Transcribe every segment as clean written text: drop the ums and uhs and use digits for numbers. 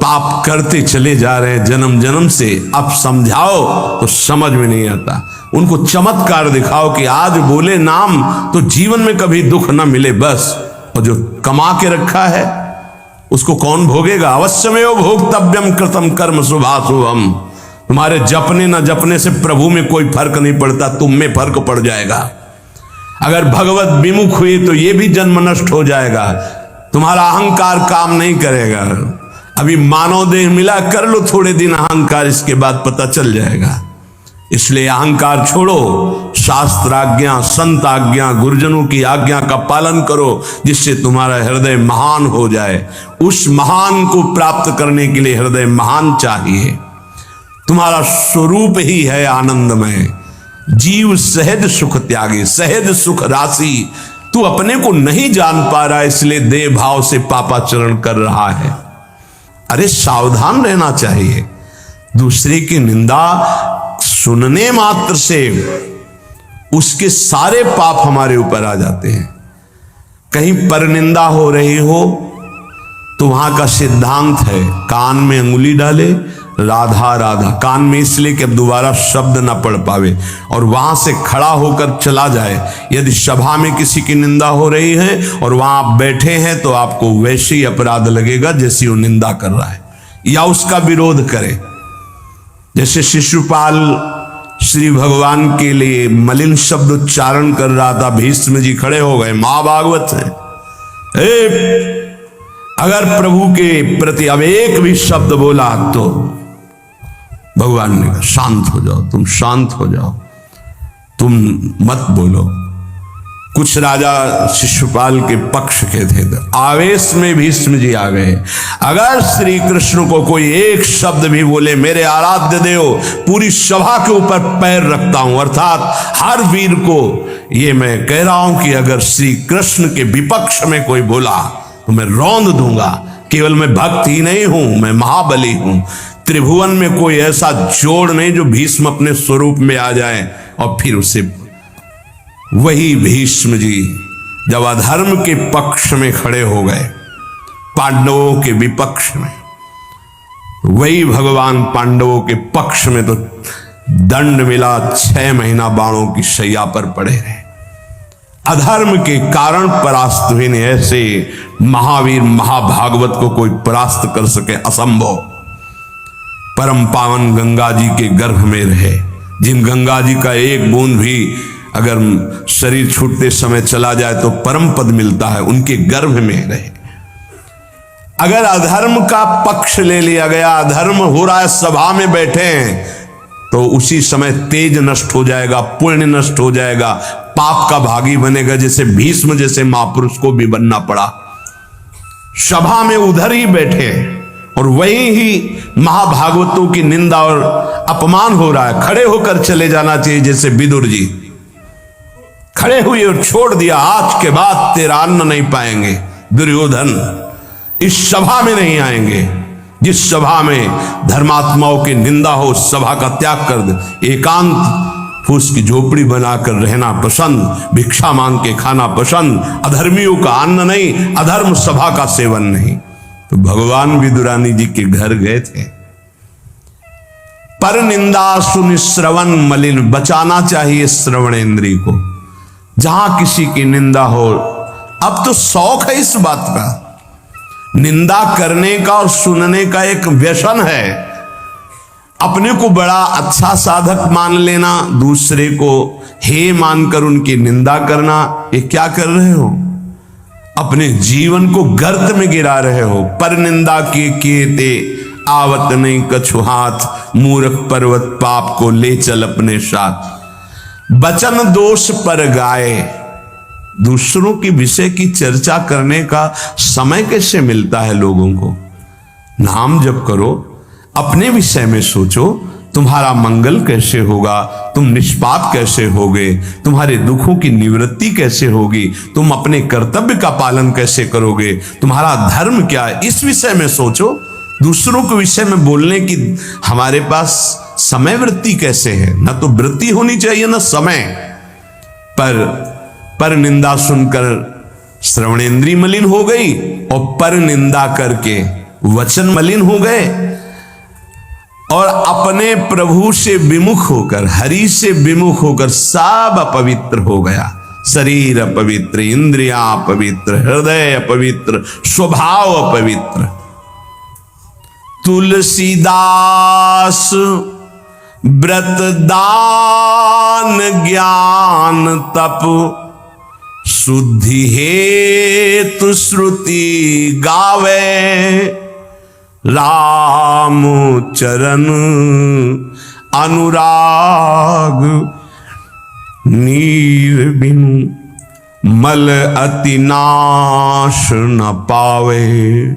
पाप करते चले जा रहे हैं जन्म जन्म से। अब समझाओ तो समझ में नहीं आता। उनको चमत्कार दिखाओ कि आज बोले नाम तो जीवन में कभी दुख ना मिले बस। और जो कमा के रखा है उसको कौन भोगेगा? अवश्यमेव भोक्तव्यम कृतम कर्म शुभाशुभम। तुम्हारे जपने न जपने से प्रभु में कोई फर्क नहीं पड़ता, तुम में फर्क पड़ जाएगा। अगर भगवत विमुख हुए तो ये भी जन्म नष्ट हो जाएगा। तुम्हारा अहंकार काम नहीं करेगा। अभी मानव देह मिला, कर लो थोड़े दिन अहंकार, इसके बाद पता चल जाएगा। इसलिए अहंकार छोड़ो, शास्त्राज्ञा, संत आज्ञा, गुरुजनों की आज्ञा का पालन करो, जिससे तुम्हारा हृदय महान हो जाए। उस महान को प्राप्त करने के लिए हृदय महान चाहिए। तुम्हारा स्वरूप ही है आनंदमय। जीव सहज सुख त्यागी, सहज सुख राशि। तू अपने को नहीं जान पा रहा, इसलिए देह भाव से पापाचरण कर रहा है। अरे सावधान रहना चाहिए। दूसरे की निंदा सुनने मात्र से उसके सारे पाप हमारे ऊपर आ जाते हैं। कहीं परनिंदा हो रही हो तो वहां का सिद्धांत है, कान में अंगुली डाले, राधा राधा, कान में इसलिए कि अब दोबारा शब्द ना पढ़ पावे, और वहां से खड़ा होकर चला जाए। यदि सभा में किसी की निंदा हो रही है और वहां आप बैठे हैं तो आपको वैसे ही अपराध लगेगा जैसे वो निंदा कर रहा है, या उसका विरोध करे। जैसे शिशुपाल श्री भगवान के लिए मलिन शब्द उच्चारण कर रहा था, भीष्म जी खड़े हो गए, महाभागवत है, अगर प्रभु के प्रति अब एक भी शब्द बोला तो भगवान ने कहा शांत हो जाओ, तुम शांत हो जाओ, तुम मत बोलो। कुछ राजा शिशुपाल के पक्ष के थे, तो आवेश में भीष्म जी आ गए। अगर श्री कृष्ण को कोई एक शब्द भी बोले, मेरे आराध्य देव, पूरी सभा के ऊपर पैर रखता हूं। अर्थात हर वीर को ये मैं कह रहा हूं कि अगर श्री कृष्ण के विपक्ष में कोई बोला तो मैं रौंद दूंगा। केवल मैं भक्त ही नहीं हूं, मैं महाबली हूं। त्रिभुवन में कोई ऐसा जोड़ नहीं जो भीष्म अपने स्वरूप में आ जाए। और फिर उसे वही भीष्म जी जब अधर्म के पक्ष में खड़े हो गए, पांडवों के विपक्ष में, वही भगवान पांडवों के पक्ष में तो दंड मिला, 6 महीना बाणों की शैया पर पड़े रहे। अधर्म के कारण परास्त हुए। ऐसे महावीर महाभागवत को कोई परास्त कर सके, असंभव। परम पावन गंगा जी के गर्भ में रहे, जिन गंगा जी का एक बूंद भी अगर शरीर छूटते समय चला जाए तो परम पद मिलता है, उनके गर्भ में रहे। अगर अधर्म का पक्ष ले लिया गया, अधर्म हो रहा है, सभा में बैठे हैं, तो उसी समय तेज नष्ट हो जाएगा, पुण्य नष्ट हो जाएगा, पाप का भागी बनेगा, जैसे भीष्म जैसे महापुरुष को भी बनना पड़ा। सभा में उधर ही बैठे और वही ही महाभागवतों की निंदा और अपमान हो रहा है। खड़े होकर चले जाना चाहिए, जैसे विदुर जी खड़े हुए और छोड़ दिया, आज के बाद तेरा अन्न नहीं पाएंगे दुर्योधन, इस सभा में नहीं आएंगे। जिस सभा में धर्मात्माओं की निंदा हो, उस सभा का त्याग कर दे। एकांत फूस की झोपड़ी बनाकर रहना पसंद, भिक्षा मांग के खाना पसंद, अधर्मियों का अन्न नहीं, अधर्म सभा का सेवन नहीं। तो भगवान विदुरानी जी के घर गए थे। पर निंदा सुन श्रवण मलिन, बचाना चाहिए श्रवणेंद्रिय को। जहां किसी की निंदा हो, अब तो शौक है इस बात का, निंदा करने का और सुनने का एक व्यसन है। अपने को बड़ा अच्छा साधक मान लेना, दूसरे को हे मानकर उनकी निंदा करना, ये क्या कर रहे हो? अपने जीवन को गर्त में गिरा रहे हो। पर निंदा के किए ते आवत नहीं कछु हाथ, मूर्ख पर्वत पाप को ले चल अपने साथ। वचन दोष पर गाए, दूसरों की विषय की चर्चा करने का समय कैसे मिलता है लोगों को? नाम जप करो, अपने विषय में सोचो, तुम्हारा मंगल कैसे होगा, तुम निष्पाप कैसे होगे, तुम्हारे दुखों की निवृत्ति कैसे होगी, तुम अपने कर्तव्य का पालन कैसे करोगे, तुम्हारा धर्म क्या है, इस विषय में सोचो। दूसरों के विषय में बोलने की हमारे पास समय वृत्ति कैसे है? ना तो वृत्ति होनी चाहिए ना समय। पर निंदा सुनकर श्रवणेंद्रिय मलिन हो गई, और पर निंदा करके वचन मलिन हो गए और अपने प्रभु से विमुख होकर, हरि से विमुख होकर सब अपवित्र हो गया। शरीर अपवित्र, इंद्रियां अपवित्र, हृदय अपवित्र, स्वभाव अपवित्र। तुलसीदास व्रत दान ज्ञान तप शुद्धि हेतु श्रुति गावे, राम चरण अनुराग नीर बिनु मल अति नाश न पावे।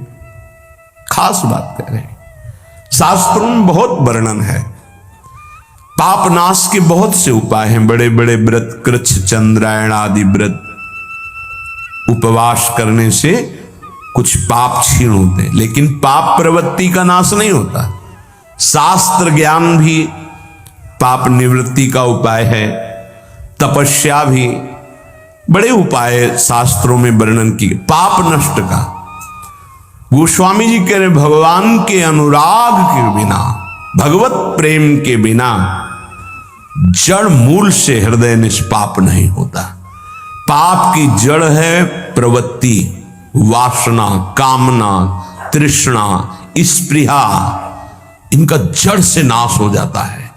खास बात कह रहे हैं, शास्त्रों में बहुत वर्णन है। पाप नाश के बहुत से उपाय हैं, बड़े बड़े व्रत, कृच्छ चंद्रायण आदि व्रत, उपवास करने से कुछ पाप क्षीण होते हैं, लेकिन पाप प्रवृत्ति का नाश नहीं होता। शास्त्र ज्ञान भी पाप निवृत्ति का उपाय है, तपस्या भी, बड़े उपाय शास्त्रों में वर्णन किए पाप नष्ट का। गोस्वामी जी कह रहे भगवान के अनुराग के बिना, भगवत प्रेम के बिना जड़ मूल से हृदय निष्पाप नहीं होता। पाप की जड़ है प्रवृत्ति, वासना, कामना, तृष्णा, स्पृहा। इनका जड़ से नाश हो जाता है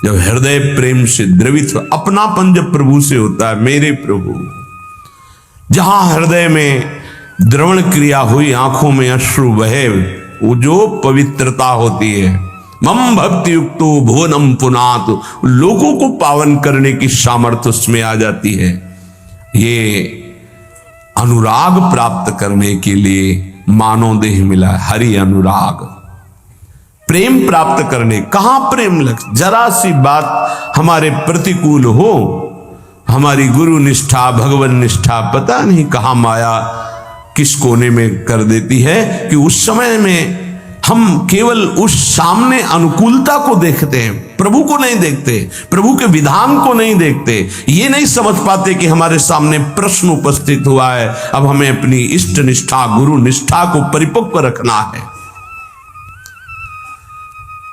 जब हृदय प्रेम से द्रवित हो। अपनापन जब प्रभु से होता है, मेरे प्रभु, जहां हृदय में द्रवण क्रिया हुई, आंखों में अश्रु बहे, वो जो पवित्रता होती है, मम भक्ति युक्तो भुवनम पुनात, लोगों को पावन करने की सामर्थ्य उसमें आ जाती है। ये अनुराग प्राप्त करने के लिए मानव देह मिला, हरि अनुराग। प्रेम प्राप्त करने, कहां प्रेम लग, जरा सी बात हमारे प्रतिकूल हो, हमारी गुरु निष्ठा, भगवान निष्ठा, पता नहीं कहां माया किस कोने में कर देती है कि उस समय में हम केवल उस सामने अनुकूलता को देखते हैं, प्रभु को नहीं देखते, प्रभु के विधान को नहीं देखते। ये नहीं समझ पाते कि हमारे सामने प्रश्न उपस्थित हुआ है, अब हमें अपनी इष्ट निष्ठा, गुरु निष्ठा को परिपक्व रखना है।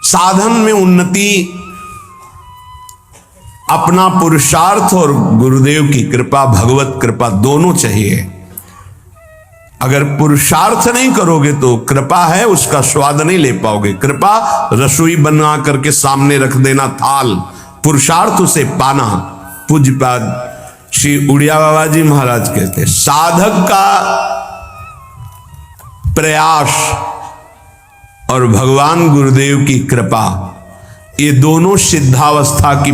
साधन में उन्नति अपना पुरुषार्थ और गुरुदेव की कृपा, भगवत कृपा दोनों चाहिए। अगर पुरुषार्थ नहीं करोगे तो कृपा है उसका स्वाद नहीं ले पाओगे। कृपा रसोई बना करके सामने रख देना थाल, पुरुषार्थ उसे पाना। पूज्यपाद श्री उड़िया बाबा जी महाराज कहते, साधक का प्रयास और भगवान गुरुदेव की कृपा, ये दोनों सिद्धावस्था की